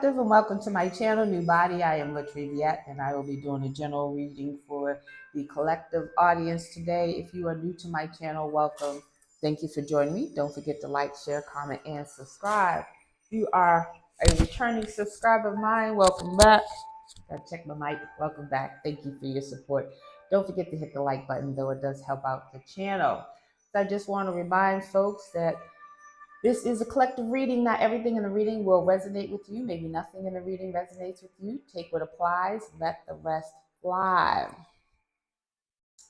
Collective, and welcome to my channel, NUBODI. I am Latriviette, and I will be doing a general reading for the collective audience today. If you are new to my channel, welcome. Thank you for joining me. Don't forget to like, share, comment, and subscribe. If you are a returning subscriber of mine, welcome back. Gotta check my mic. Welcome back. Thank you for your support. Don't forget to hit the like button, though it does help out the channel. So I just want to remind folks that this is a collective reading. Not everything in the reading will resonate with you. Maybe nothing in the reading resonates with you. Take what applies, let the rest fly.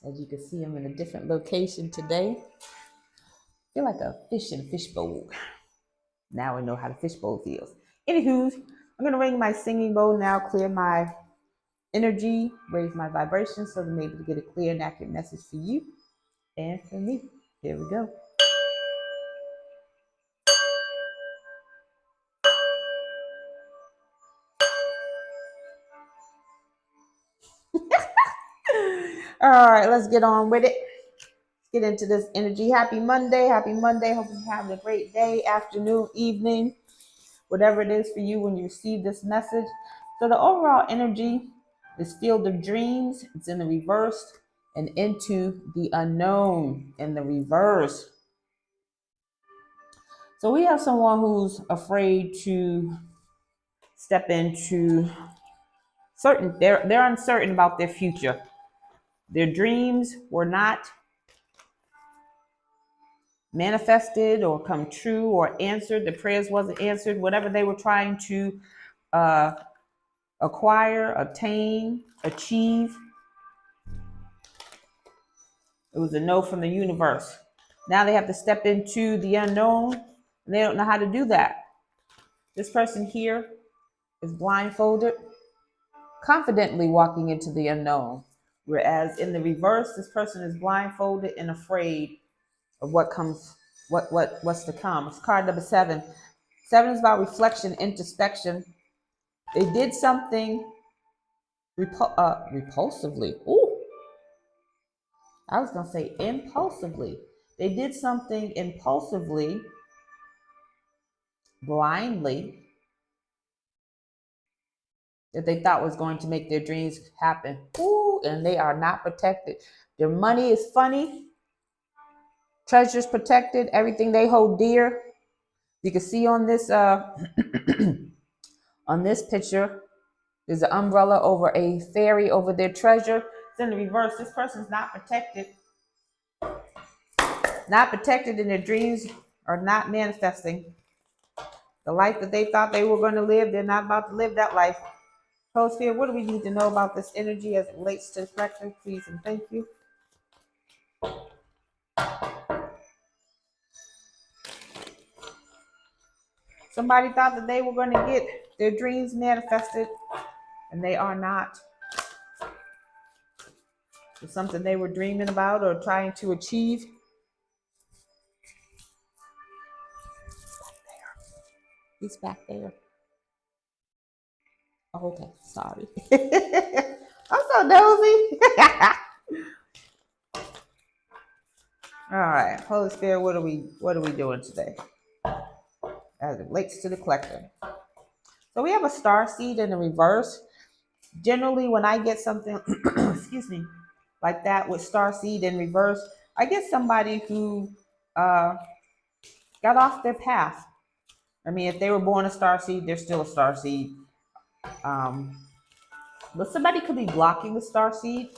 As you can see, I'm in a different location today. I feel like a fish in a fishbowl. Now I know how the fishbowl feels. Anywho, I'm going to ring my singing bowl now, clear my energy, raise my vibration so that I'm able to get a clear and accurate message for you and for me. Here we go. All right, let's get on with it. Get into this energy. Happy Monday. Happy Monday. Hope you're having a great day, afternoon, evening, whatever it is for you when you receive this message. So the overall energy is field of dreams. It's in the reverse and into the unknown in the reverse. So we have someone who's afraid to step into certain, they're uncertain about their future. Their dreams were not manifested or come true or answered. The prayers wasn't answered. Whatever they were trying to acquire, obtain, achieve, it was a no from the universe. Now they have to step into the unknown, and they don't know how to do that. This person here is blindfolded, confidently walking into the unknown, whereas in the reverse, this person is blindfolded and afraid of what comes, what's to come. It's card number 7. 7 is about reflection, introspection. They did something repulsively. Ooh, I was gonna say impulsively. They did something impulsively, blindly, that they thought was going to make their dreams happen. Ooh, and they are not protected. Their money is funny. Treasures protected. Everything they hold dear. You can see on this on this picture, there's an umbrella over a fairy over their treasure. It's in the reverse. This person's not protected. Not protected, and their dreams are not manifesting. The life that they thought they were going to live, they're not about to live that life. Sphere, what do we need to know about this energy as it relates to the collective? Please and thank you. Somebody thought that they were going to get their dreams manifested, and they are not. It's something they were dreaming about or trying to achieve. He's back there. Oh, okay, sorry. I'm so nosy. All right, Holy Spirit, what are we doing today as it relates to the collective? So we have a star seed in the reverse. Generally, when I get something, excuse me, like that with star seed in reverse, I get somebody who got off their path. I mean, if they were born a star seed, they're still a star seed. But somebody could be blocking the star seed.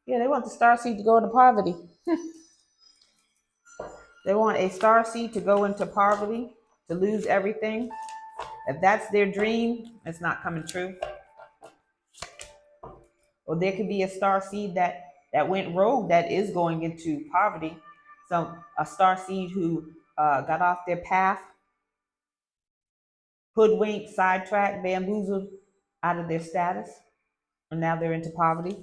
Yeah, they want the star seed to go into poverty. They want a star seed to go into poverty, to lose everything. If that's their dream, it's not coming true. Or there could be a star seed that went rogue that is going into poverty. So a star seed who got off their path, hoodwinked, sidetracked, bamboozled out of their status, and now they're into poverty.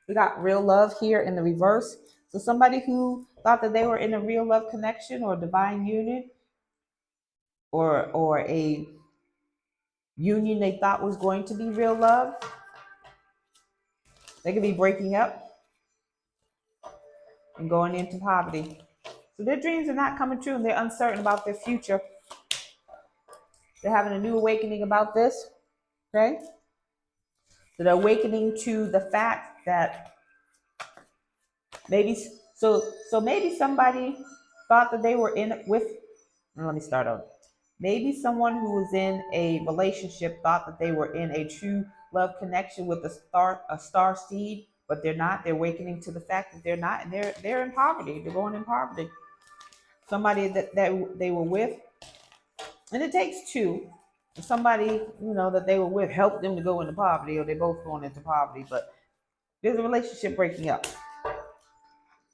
We got real love here in the reverse. So somebody who thought that they were in a real love connection or divine union, or a union they thought was going to be real love, they could be breaking up and going into poverty. So their dreams are not coming true, and they're uncertain about their future. They're having a new awakening about this. Okay? So they're awakening to the fact that maybe maybe somebody thought that they were in with let me start over. Maybe someone who was in a relationship thought that they were in a true love connection with a star seed, but they're not. They're awakening to the fact that they're not, and they're in poverty. They're going in poverty. Somebody that they were with, and it takes two. Somebody, that they were with helped them to go into poverty, or they both going into poverty, but there's a relationship breaking up.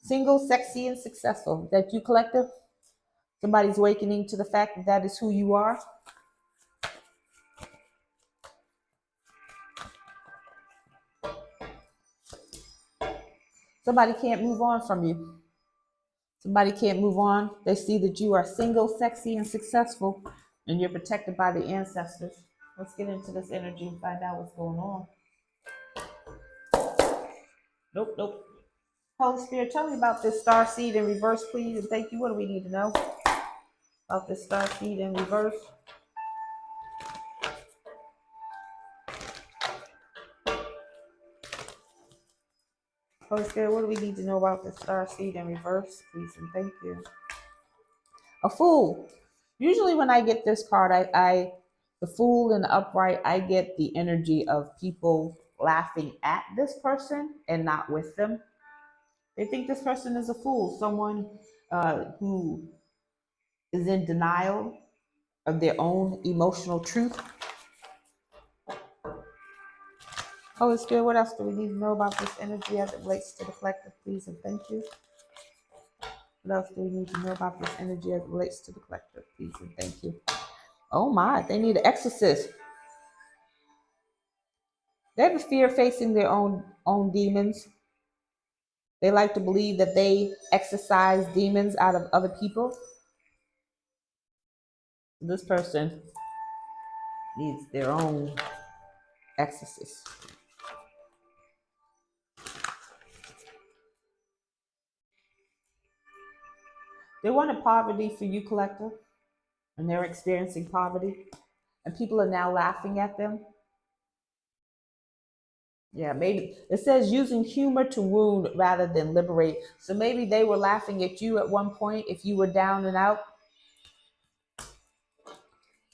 Single, sexy, and successful. That you, collective? Somebody's awakening to the fact that that is who you are. Somebody can't move on from you. Somebody can't move on. They see that you are single, sexy, and successful, and you're protected by the ancestors. Let's get into this energy and find out what's going on. Nope. Holy Spirit, tell me about this star seed in reverse, please, and thank you. What do we need to know about this star seed in reverse? Holy Spirit, what do we need to know about this star seed in reverse, please, and thank you. A fool. Usually when I get this card, the fool and the upright, I get the energy of people laughing at this person and not with them. They think this person is a fool, someone who is in denial of their own emotional truth. Holy Spirit, what else do we need to know about this energy as it relates to the collective, please, and thank you. What else do we need to know about this energy as it relates to the collective, please, and thank you. Oh my, they need an exorcist. They have a fear of facing their own demons. They like to believe that they exorcise demons out of other people. This person needs their own exorcist. They wanted poverty for you, collective, and they're experiencing poverty, and people are now laughing at them. Yeah, maybe it says using humor to wound rather than liberate. So maybe they were laughing at you at one point if you were down and out.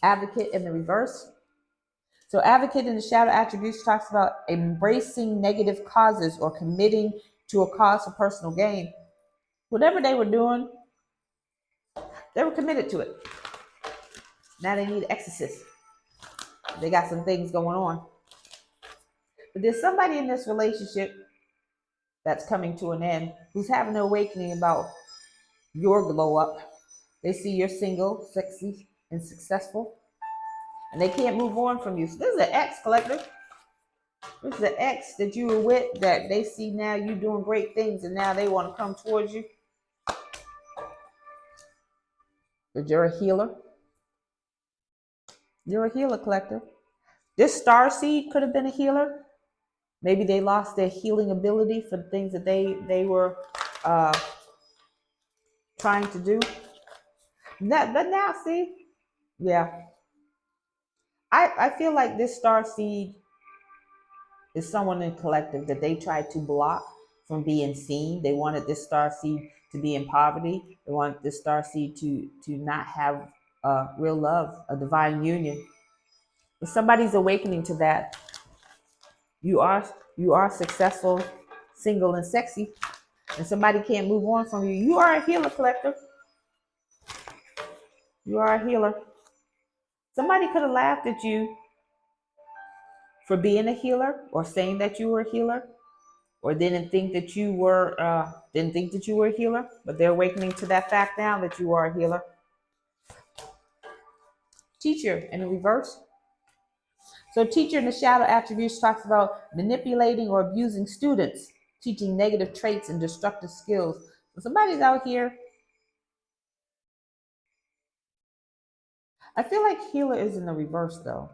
Advocate in the reverse. So advocate in the shadow attributes talks about embracing negative causes or committing to a cause for personal gain. Whatever they were doing, they were committed to it. Now they need an exorcist. They got some things going on. But there's somebody in this relationship that's coming to an end who's having an awakening about your glow up. They see you're single, sexy, and successful, and they can't move on from you. So this is an ex, collective. This is an ex that you were with that they see now you doing great things, and now they want to come towards you. But you're a healer. You're a healer, collective. This star seed could have been a healer. Maybe they lost their healing ability for the things that they were trying to do. But now, see, yeah, I feel like this star seed is someone in collective that they tried to block from being seen. They wanted this star seed to be in poverty. They wanted this star seed to not have real love, a divine union. But somebody's awakening to that. You are successful, single, and sexy, and somebody can't move on from you. You are a healer, collective. You are a healer. Somebody could have laughed at you for being a healer or saying that you were a healer, or didn't think that you were a healer, but they're awakening to that fact now that you are a healer. Teacher in the reverse. So teacher in the shadow attributes talks about manipulating or abusing students, teaching negative traits and destructive skills. So somebody's out here. I feel like healer is in the reverse though.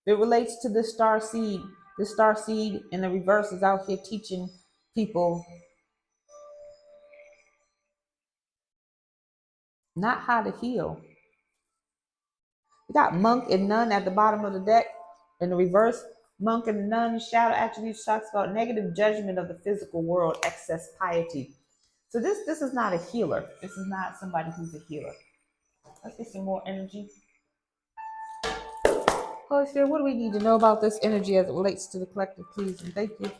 It relates to the star seed. The star seed in the reverse is out here teaching people not how to heal. Got monk and nun at the bottom of the deck in the reverse. Monk and nun shadow attributes talks about negative judgment of the physical world, excess piety. So this is not a healer. This is not somebody who's a healer. Let's get some more energy. Holy Spirit, what do we need to know about this energy as it relates to the collective, please? And thank you.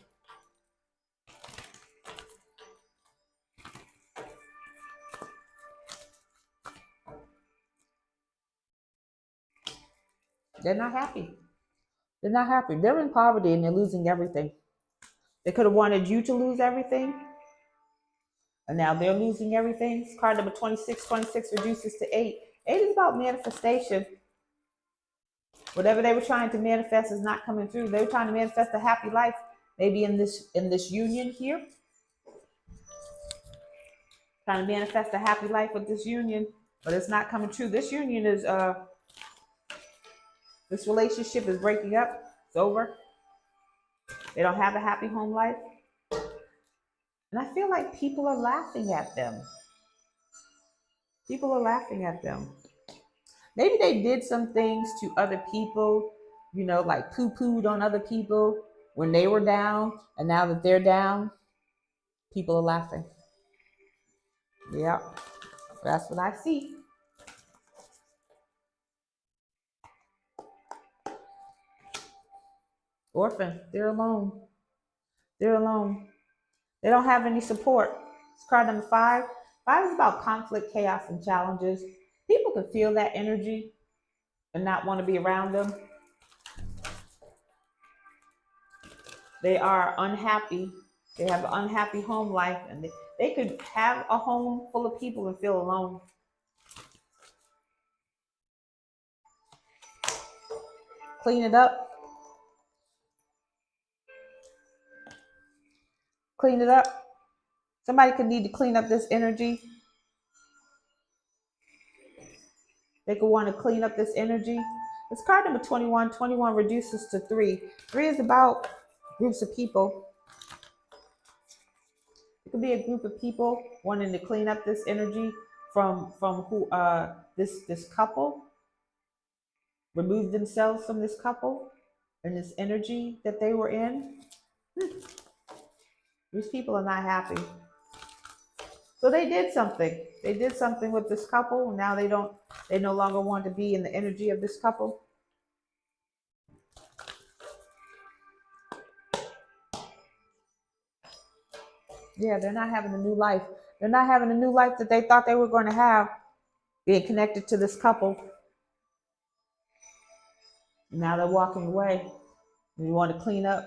They're not happy. They're not happy. They're in poverty and they're losing everything. They could have wanted you to lose everything, and now they're losing everything. Card number 26. 26 reduces to 8. 8 is about manifestation. Whatever they were trying to manifest is not coming through. They were trying to manifest a happy life, maybe in this union here. Trying to manifest a happy life with this union, but it's not coming true. This union is this relationship is breaking up. It's over. They don't have a happy home life. And I feel like people are laughing at them. People are laughing at them. Maybe they did some things to other people, like poo-pooed on other people when they were down, and now that they're down, people are laughing. Yeah, that's what I see. Orphan, they're alone. They're alone. They don't have any support. It's card number 5. 5 is about conflict, chaos, and challenges. People can feel that energy and not want to be around them. They are unhappy. They have an unhappy home life, and they could have a home full of people and feel alone. Clean it up. Clean it up. Somebody could need to clean up this energy. They could want to clean up this energy. It's card number 21. 21 reduces to 3. 3 is about groups of people. It could be a group of people wanting to clean up this energy from who this couple. Remove themselves from this couple and this energy that they were in. These people are not happy. So they did something. They did something with this couple. Now they no longer want to be in the energy of this couple. Yeah, they're not having a new life. They're not having a new life that they thought they were going to have, being connected to this couple. Now they're walking away. We want to clean up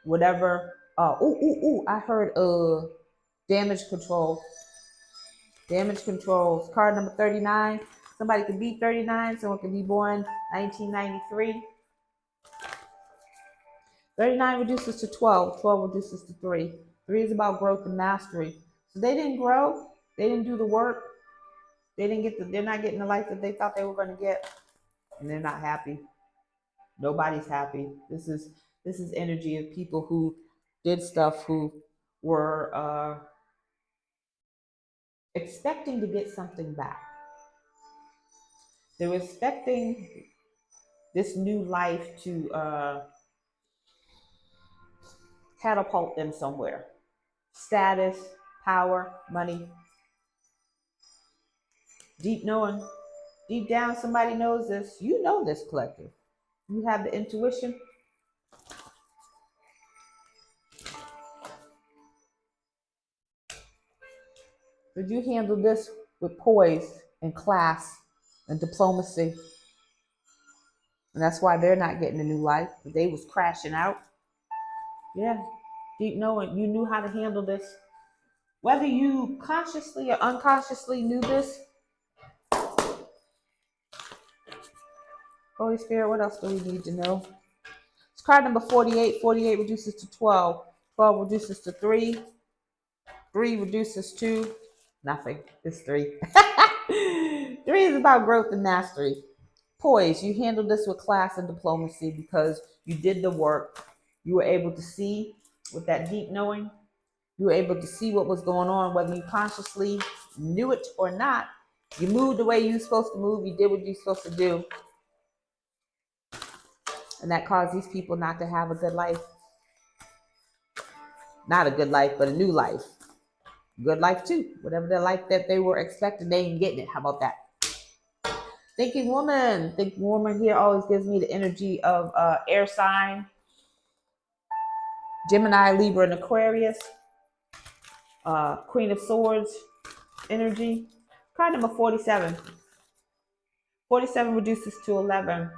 whatever. I heard damage control. Damage controls. Card number 39. Somebody could be 39. Someone could be born 1993. 39 reduces to 12. 12 reduces to 3. 3 is about growth and mastery. So they didn't grow. They didn't do the work. They're not getting the life that they thought they were going to get. And they're not happy. Nobody's happy. This is energy of people who did stuff, who were expecting to get something back. They were expecting this new life to catapult them somewhere. Status, power, money. Deep knowing. Deep down, somebody knows this. You know this, collective. You have the intuition. But you handle this with poise and class and diplomacy. And that's why they're not getting a new life. They was crashing out. Yeah. Deep knowing. You knew how to handle this. Whether you consciously or unconsciously knew this. Holy Spirit, what else do we need to know? It's card number 48. 48 reduces to 12. 12 reduces to 3. 3 reduces to nothing. It's 3. 3 is about growth and mastery. Poise. You handled this with class and diplomacy because you did the work. You were able to see with that deep knowing. You were able to see what was going on, whether you consciously knew it or not. You moved the way you were supposed to move. You did what you were supposed to do. And that caused these people not to have a good life. Not a good life, but a new life. Good life too. Whatever the life that they were expecting, they ain't getting it. How about that? Thinking woman. Thinking woman here always gives me the energy of air sign. Gemini, Libra, and Aquarius. Queen of Swords energy. Card number 47. 47 reduces to 11.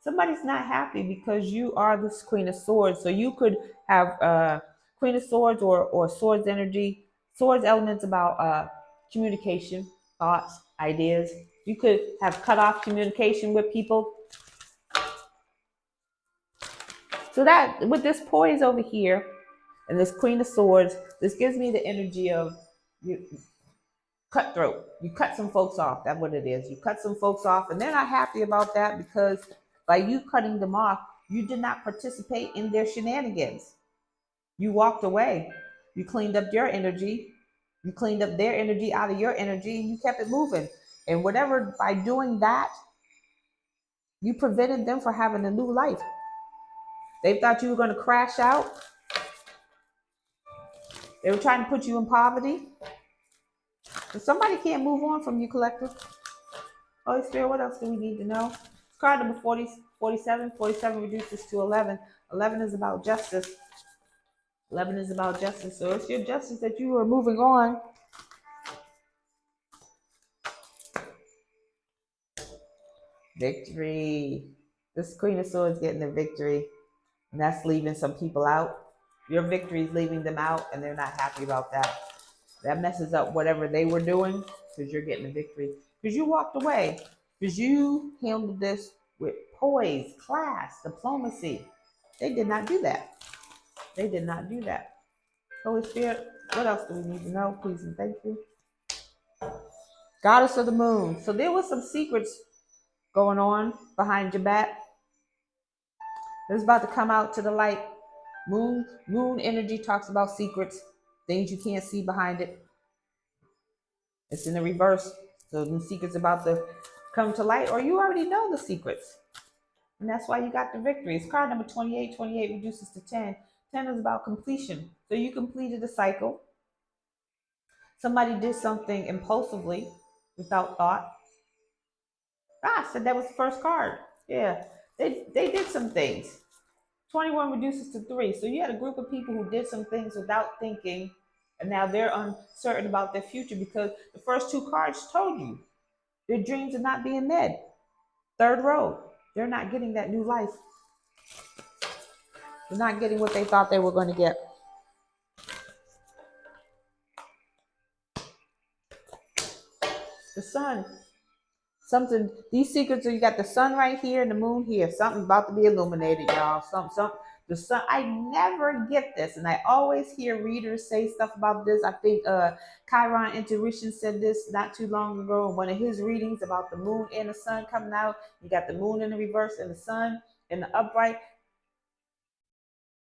Somebody's not happy because you are this Queen of Swords. So you could have Queen of Swords or Swords energy. Swords elements about communication, thoughts, ideas. You could have cut off communication with people. So that with this poise over here and this Queen of Swords, this gives me the energy of you, cutthroat. You cut some folks off. That's what it is. You cut some folks off, and they're not happy about that because by you cutting them off, you did not participate in their shenanigans. You walked away. You cleaned up your energy. You cleaned up their energy out of your energy, and you kept it moving. And whatever, by doing that, you prevented them from having a new life. They thought you were going to crash out. They were trying to put you in poverty. If somebody can't move on from you, collective, Holy Spirit, what else do we need to know? Card number 40, 47. 47 reduces to 11. 11 is about justice. 11 is about justice. So it's your justice that you are moving on. Victory. This Queen of Swords getting the victory. And that's leaving some people out. Your victory is leaving them out, and they're not happy about that. That messes up whatever they were doing because you're getting a victory. Because you walked away. Because you handled this with poise, class, diplomacy. They did not do that. They did not do that. Holy Spirit, what else do we need to know? Please and thank you. Goddess of the Moon. So there was some secrets going on behind your back. It's about to come out to the light. Moon energy talks about secrets, things you can't see behind it. It's in the reverse. So the secret's about to come to light, or you already know the secrets. And that's why you got the victory. It's card number 28. 28 reduces to 10. 10 is about completion. So you completed a cycle. Somebody did something impulsively without thought. Ah, so that was the first card. Yeah, they did some things. 21 reduces to 3. So you had a group of people who did some things without thinking, and now they're uncertain about their future because the first two cards told you their dreams are not being met. Third row, they're not getting that new life. They're not getting what they thought they were going to get. The sun. Something, these secrets, you got the sun right here and the moon here. Something's about to be illuminated, y'all. The sun, I never get this. And I always hear readers say stuff about this. I think Chiron Intuition said this not too long ago in one of his readings about the moon and the sun coming out. You got the moon in the reverse and the sun in the upright.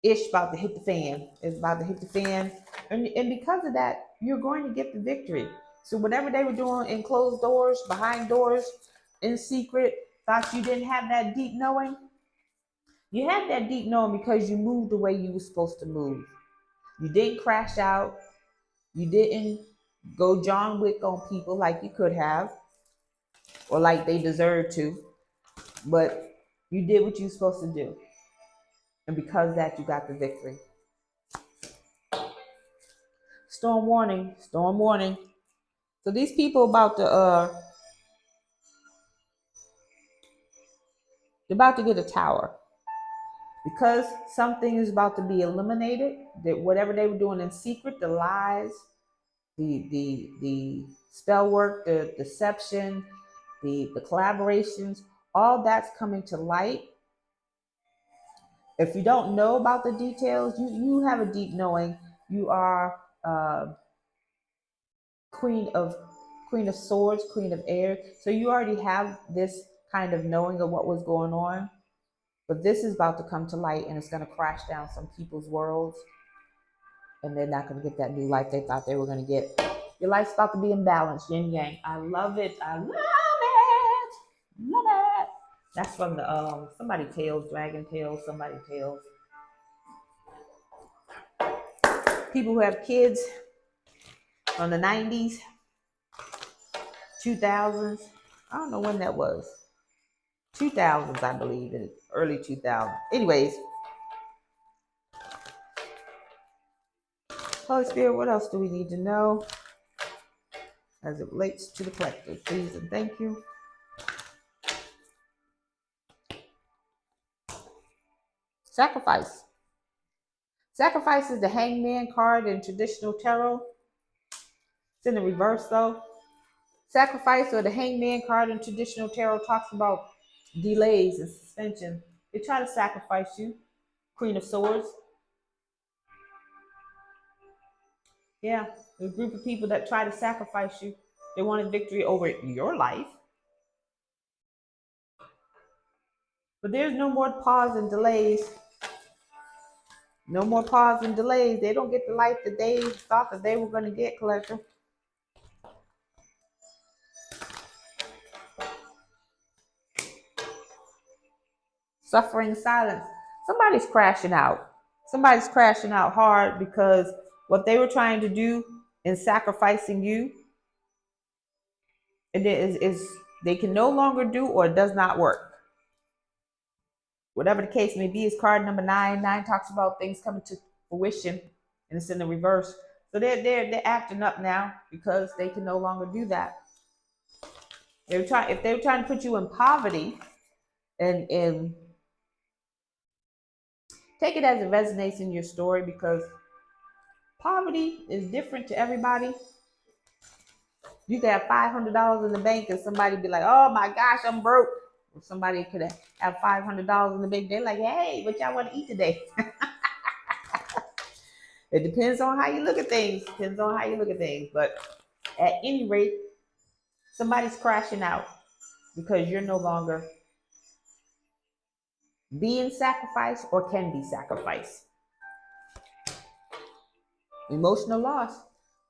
Ish about to hit the fan. It's about to hit the fan. And because of that, you're going to get the victory. So whatever they were doing in closed doors, behind doors, in secret, thought you didn't have that deep knowing. You had that deep knowing because you moved the way you were supposed to move. You didn't crash out. You didn't go John Wick on people like you could have or like they deserved to. But you did what you were supposed to do. And because of that, you got the victory. Storm warning, storm warning. So these people they're about to get a tower. Because something is about to be eliminated, that whatever they were doing in secret, the lies, the spell work, the deception, the collaborations, all that's coming to light. If you don't know about the details, you have a deep knowing. You are Queen of Swords, Queen of Air. So you already have this kind of knowing of what was going on. But this is about to come to light, and it's going to crash down some people's worlds. And they're not going to get that new life they thought they were going to get. Your life's about to be in balance, yin yang. I love it. I love it. Love it. That's from the somebody tales, dragon tales, somebody tales. People who have kids from the 90s, 2000s. I don't know when that was. 2000s, I believe, in early 2000s. Anyways, Holy Spirit, what else do we need to know as it relates to the collective? Please and thank you. Sacrifice. Sacrifice is the hangman card in traditional tarot. It's in the reverse though. Sacrifice, or the hangman card in traditional tarot, talks about delays and suspension. They try to sacrifice you. Queen of Swords. Yeah, there's a group of people that try to sacrifice you. They wanted victory over your life. But there's no more pause and delays. No more pause and delays. They don't get the life that they thought that they were going to get, collector. Suffering silence. Somebody's crashing out. Somebody's crashing out hard because what they were trying to do in sacrificing you, it is they can no longer do, or it does not work. Whatever the case may be, is card number 9. 9 talks about things coming to fruition, and it's in the reverse. So they're acting up now because they can no longer do that. If they were trying to put you in poverty, and take it as it resonates in your story, because poverty is different to everybody. You could have $500 in the bank and somebody be like, "Oh my gosh, I'm broke." Or somebody could have $500 in the bank. They're like, "Hey, what y'all want to eat today?" It depends on how you look at things. Depends on how you look at things. But at any rate, somebody's crashing out because you're no longer being sacrificed or can be sacrificed. Emotional loss.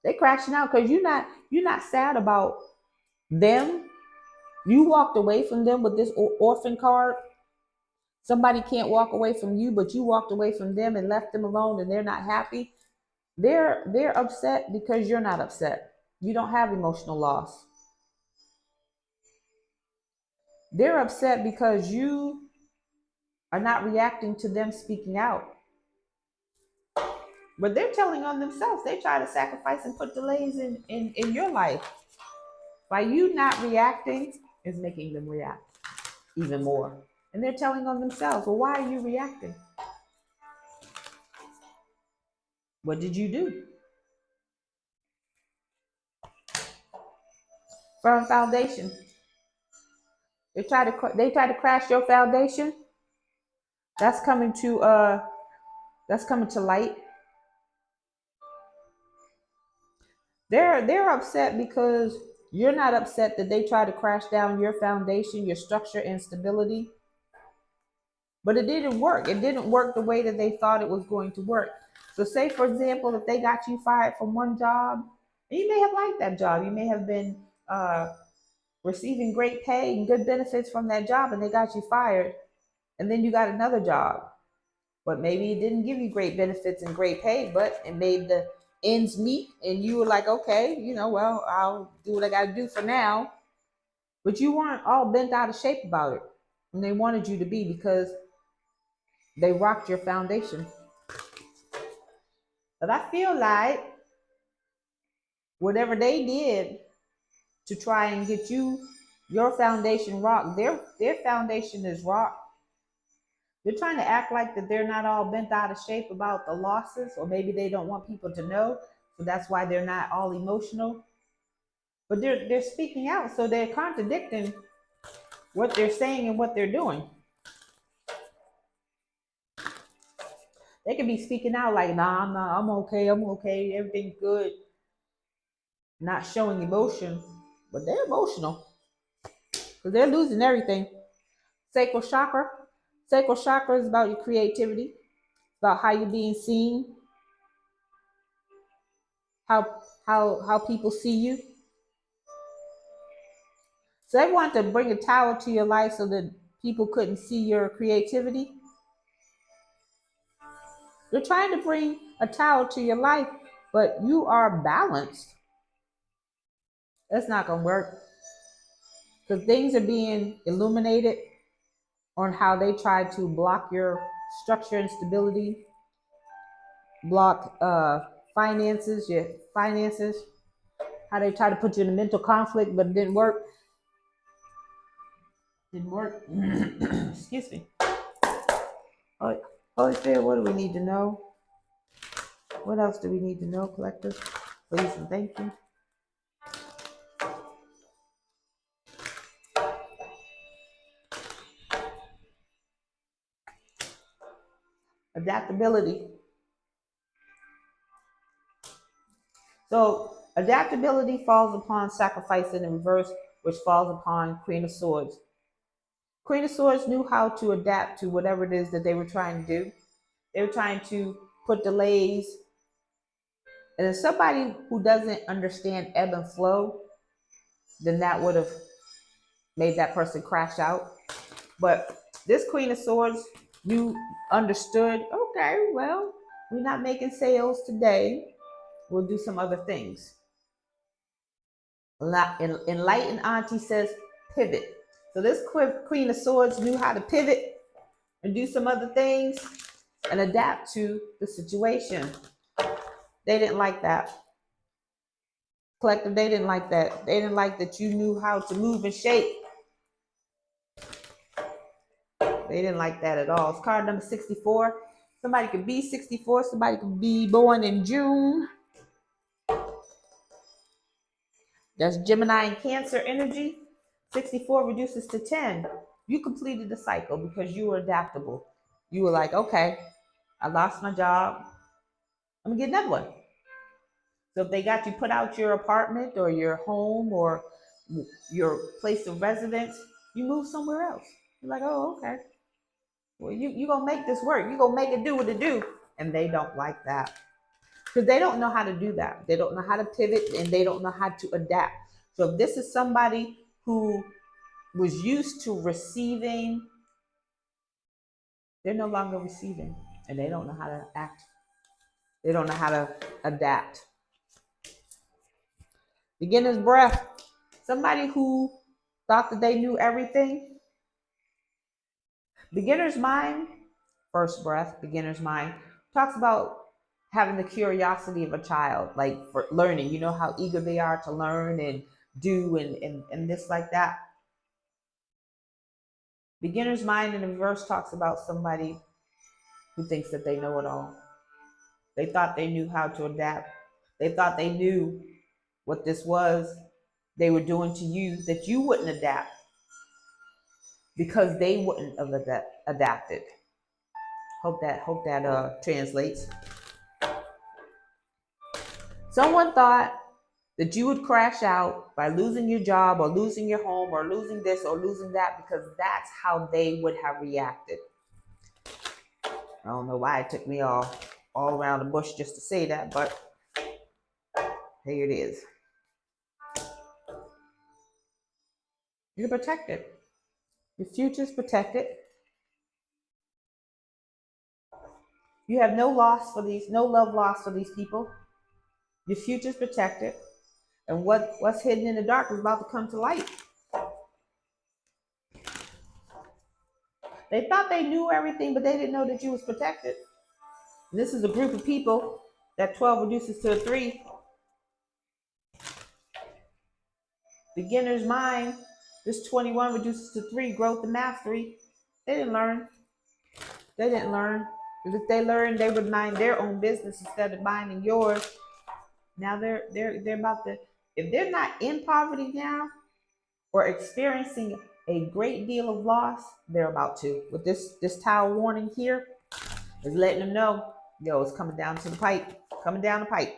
They crashing out because you're not sad about them. You walked away from them with this orphan card. Somebody can't walk away from you, but you walked away from them and left them alone, and they're not happy. They're upset because you're not upset. You don't have emotional loss. They're upset because you are not reacting to them speaking out. But they're telling on themselves. They try to sacrifice and put delays in your life. By you not reacting is making them react even more. And they're telling on themselves, well, why are you reacting? What did you do? Firm foundation. They try to crash your foundation. That's coming to light. They're upset because you're not upset that they try to crash down your foundation, your structure and stability. But it didn't work. It didn't work the way that they thought it was going to work. So say, for example, if they got you fired from one job, and you may have liked that job. You may have been receiving great pay and good benefits from that job, and they got you fired, and then you got another job. But maybe it didn't give you great benefits and great pay, but it made the ends meet, and you were like, okay, well, I'll do what I got to do for now. But you weren't all bent out of shape about it, and they wanted you to be, because they rocked your foundation. But I feel like whatever they did to try and get your foundation rocked, their foundation is rocked. They're trying to act like that they're not all bent out of shape about the losses, or maybe they don't want people to know, so that's why they're not all emotional. But they're speaking out, so they're contradicting what they're saying and what they're doing. They could be speaking out like, "Nah, I'm okay, everything's good," not showing emotion, but they're emotional because they're losing everything. Sacral chakra. Sacral chakra is about your creativity, about how you're being seen, how people see you. So they want to bring a tower to your life so that people couldn't see your creativity. They're trying to bring a tower to your life, but you are balanced. That's not going to work because things are being illuminated on how they try to block your structure and stability, block your finances, how they try to put you in a mental conflict, but it didn't work. Didn't work. Excuse me. Holy Spirit, what do we need to know? What else do we need to know, collective? Please and thank you. Adaptability. So adaptability falls upon sacrifice in the reverse, which falls upon Queen of Swords. Queen of Swords knew how to adapt to whatever it is that they were trying to do. They were trying to put delays. And as somebody who doesn't understand ebb and flow, then that would have made that person crash out. But this Queen of Swords, you understood, okay, well, we're not making sales today. We'll do some other things. Enlightened Auntie says pivot. So this Queen of Swords knew how to pivot and do some other things and adapt to the situation. They didn't like that. Collective, they didn't like that. They didn't like that you knew how to move and shake. They didn't like that at all. It's card number 64. Somebody could be 64. Somebody could be born in June. That's Gemini and Cancer energy. 64 reduces to 10. You completed the cycle because you were adaptable. You were like, okay, I lost my job. I'm going to get another one. So if they got you put out your apartment or your home or your place of residence, you move somewhere else. You're like, oh, okay. Well, you're going to make this work. You're going to make it do what it do. And they don't like that because they don't know how to do that. They don't know how to pivot and they don't know how to adapt. So if this is somebody who was used to receiving, they're no longer receiving and they don't know how to act. They don't know how to adapt. Beginner's breath. Somebody who thought that they knew everything. Beginner's mind, first breath, beginner's mind, talks about having the curiosity of a child, like for learning. You know how eager they are to learn and do and this like that. Beginner's mind in the reverse talks about somebody who thinks that they know it all. They thought they knew how to adapt. They thought they knew what this was they were doing to you, that you wouldn't adapt because they wouldn't have adapted. Hope that translates. Someone thought that you would crash out by losing your job or losing your home or losing this or losing that because that's how they would have reacted. I don't know why it took me all around the bush just to say that, but here it is. You're protected. Your future's protected. You have no love loss for these people. Your future's protected. And what's hidden in the dark is about to come to light. They thought they knew everything, but they didn't know that you was protected. And this is a group of people that 12 reduces to a 3. Beginner's mind, this 21 reduces to 3, growth and mastery. They didn't learn. Because if they learned, they would mind their own business instead of minding yours. Now they're about to, if they're not in poverty now or experiencing a great deal of loss, they're about to. With this tower warning here is letting them know, yo, it's coming down to the pipe, coming down the pipe.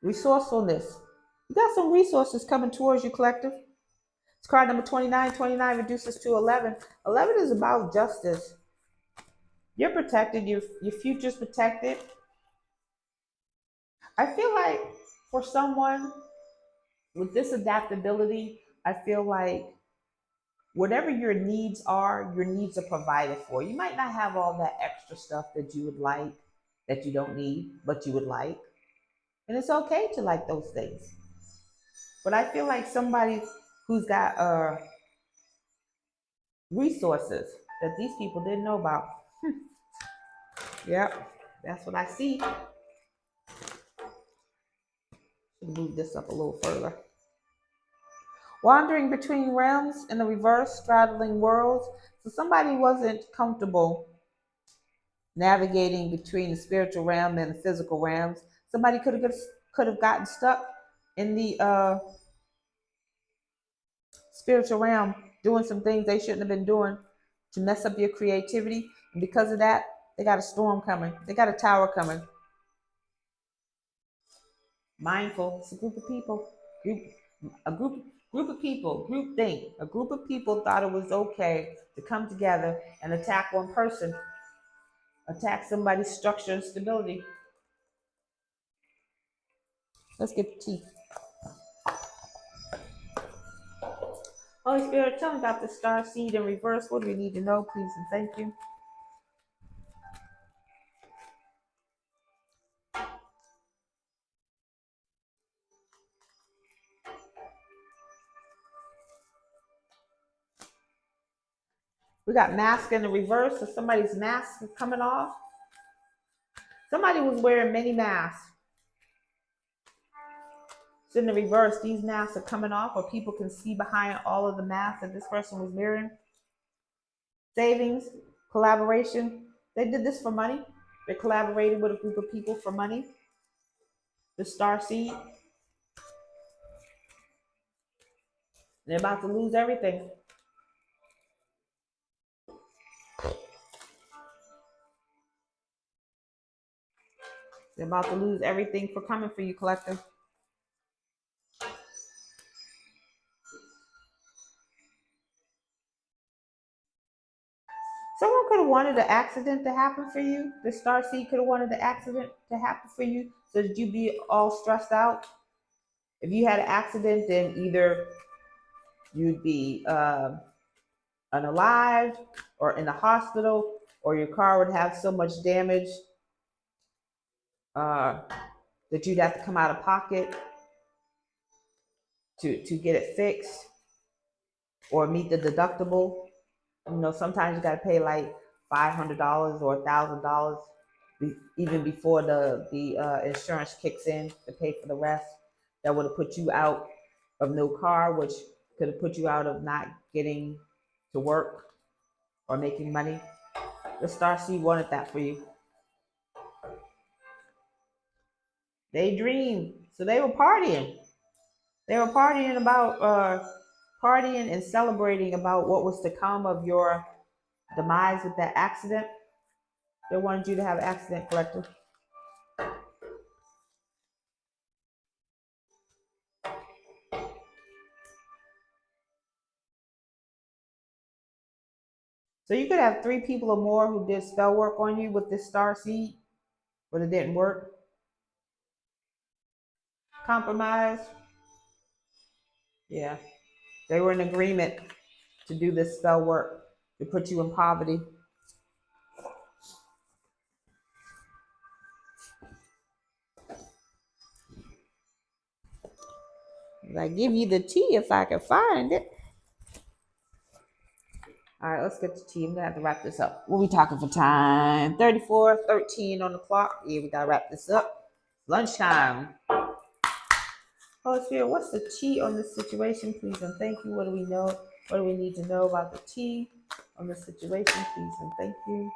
Resourcefulness. You got some resources coming towards you, collective. It's card number 29. 29 reduces to 11. 11 is about justice. You're protected. Your future's protected. I feel like for someone with this adaptability, I feel like whatever your needs are provided for. You might not have all that extra stuff that you would like, that you don't need, but you would like. And it's okay to like those things. But I feel like somebody who's got resources that these people didn't know about. Yep, that's what I see. Should move this up a little further. Wandering between realms in the reverse, straddling worlds. So somebody wasn't comfortable navigating between the spiritual realm and the physical realms. Somebody could have gotten stuck in the spiritual realm, doing some things they shouldn't have been doing to mess up your creativity. And because of that, they got a storm coming. They got a tower coming. Mindful. It's a group of people. A group of people. Group thing. A group of people thought it was okay to come together and attack one person, attack somebody's structure and stability. Let's get the tea. Holy Spirit, tell me about the star seed in reverse. What do we need to know, please, and thank you. We got mask in the reverse, so somebody's mask is coming off. Somebody was wearing many masks. So in the reverse, these masks are coming off, or people can see behind all of the masks that this person was wearing. Savings, collaboration. They did this for money. They collaborated with a group of people for money. The star seed. They're about to lose everything. They're about to lose everything for coming for you, collective. Someone could have wanted the accident to happen for you. The star seed could have wanted the accident to happen for you so that you'd be all stressed out. If you had an accident, then either you'd be unalive or in the hospital, or your car would have so much damage that you'd have to come out of pocket to get it fixed or meet the deductible. You know, sometimes you got to pay like $500 or $1,000 even before the insurance kicks in to pay for the rest. That would have put you out of no car, which could have put you out of not getting to work or making money. The star seed wanted that for you. They dreamed, so they were partying. They were partying and celebrating about what was to come of your demise with that accident. They wanted you to have an accident, collective. So you could have 3 people or more who did spell work on you with this star seed, but it didn't work. Compromise. Yeah. They were in agreement to do this spell work to put you in poverty. I give you the tea if I can find it. All right, let's get the tea. I'm gonna have to wrap this up. What are we talking for time? 34:13 on the clock. Yeah, we gotta wrap this up. Lunchtime. Holy Spirit, what's the tea on this situation, please and thank you? What do we know? What do we need to know about the tea on this situation, please and thank you?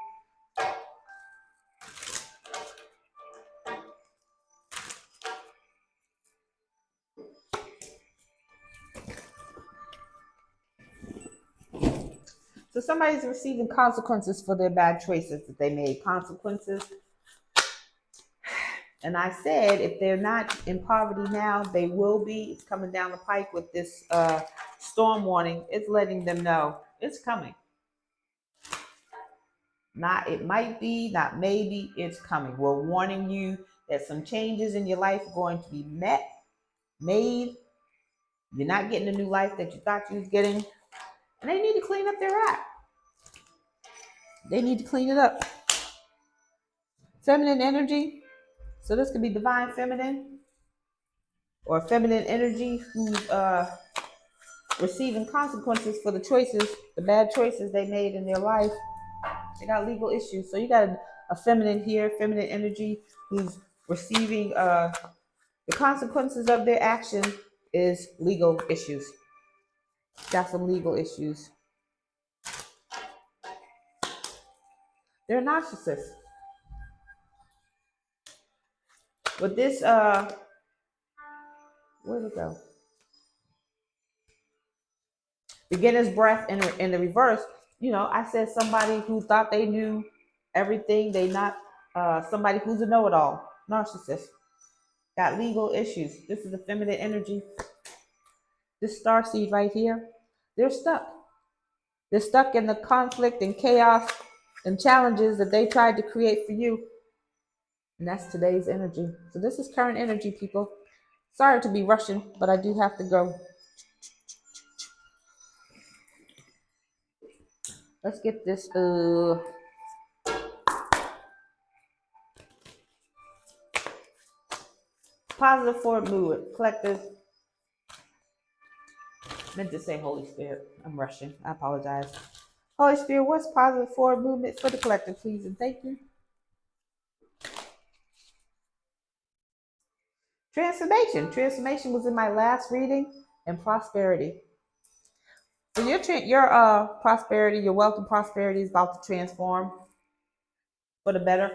So somebody's receiving consequences for their bad choices that they made. Consequences. And I said, if they're not in poverty now, they will be. It's coming down the pike with this storm warning. It's letting them know it's coming. Not it might be, not maybe, it's coming. We're warning you that some changes in your life are going to be made. You're not getting the new life that you thought you was getting. And they need to clean up their act. They need to clean it up. Feminine energy. So this could be divine feminine or feminine energy who's receiving consequences for the choices, the bad choices they made in their life. They got legal issues. So you got a feminine here, feminine energy who's receiving the consequences of their action is legal issues. Got some legal issues. They're a narcissist. With this, where'd it go? Beginner's breath in the reverse. I said somebody who thought they knew everything. They not somebody who's a know-it-all. Narcissist. Got legal issues. This is the feminine energy. This star seed right here. They're stuck. They're stuck in the conflict and chaos and challenges that they tried to create for you. And that's today's energy. So this is current energy, people. Sorry to be rushing, but I do have to go. Let's get this positive forward movement. Collective. Meant to say Holy Spirit. I'm rushing. I apologize. Holy Spirit, what's positive forward movement for the collective, please, and thank you. Transformation. Transformation was in my last reading, and prosperity. So your prosperity, your wealth and prosperity is about to transform for the better.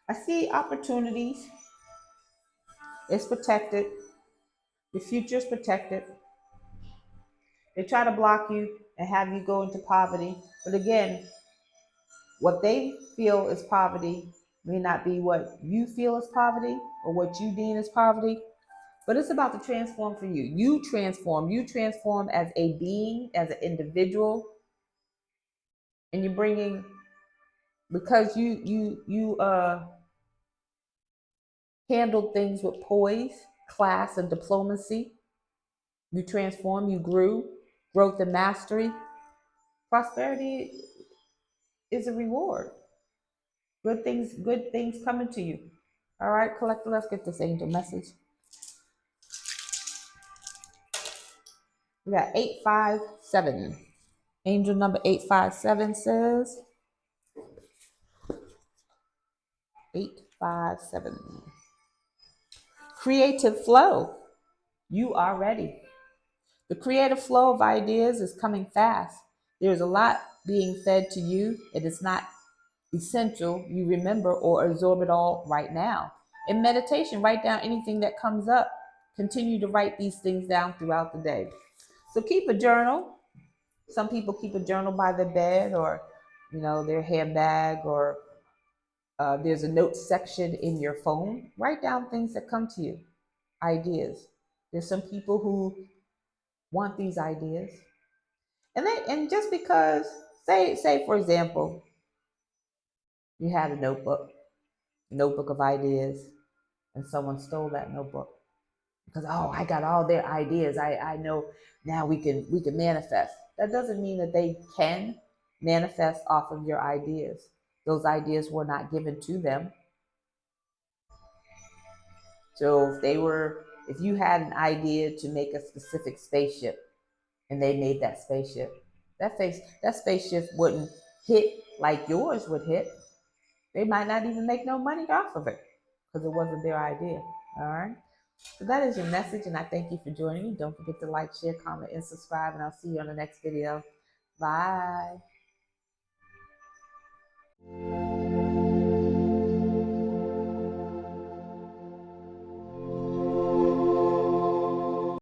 I see opportunities. It's protected. Your future is protected. They try to block you and have you go into poverty. But again, what they feel is poverty may not be what you feel is poverty or what you deem as poverty. But it's about to transform for you. You transform. You transform as a being, as an individual, and you're bringing because you handled things with poise, class, and diplomacy. You transform. You grew, growth and mastery. Prosperity is a reward. Good things coming to you. All right, collector. Let's get this angel message. We got 857. Angel number 857 says 857. Creative flow. You are ready. The creative flow of ideas is coming fast. There's a lot being fed to you. It is not essential you remember or absorb it all right now. In meditation, write down anything that comes up. Continue to write these things down throughout the day. So keep a journal. Some people keep a journal by their bed or, their handbag, or there's a notes section in your phone. Write down things that come to you, ideas. There's some people who want these ideas, and just because, say for example, you had a notebook of ideas, and someone stole that notebook because I got all their ideas. I know now we can manifest. That doesn't mean that they can manifest off of your ideas. Those ideas were not given to them. So if you had an idea to make a specific spaceship and they made that spaceship, that spaceship wouldn't hit like yours would hit. They might not even make no money off of it because it wasn't their idea. All right. So that is your message, and I thank you for joining me. Don't forget to like, share, comment, and subscribe, and I'll see you on the next video. Bye.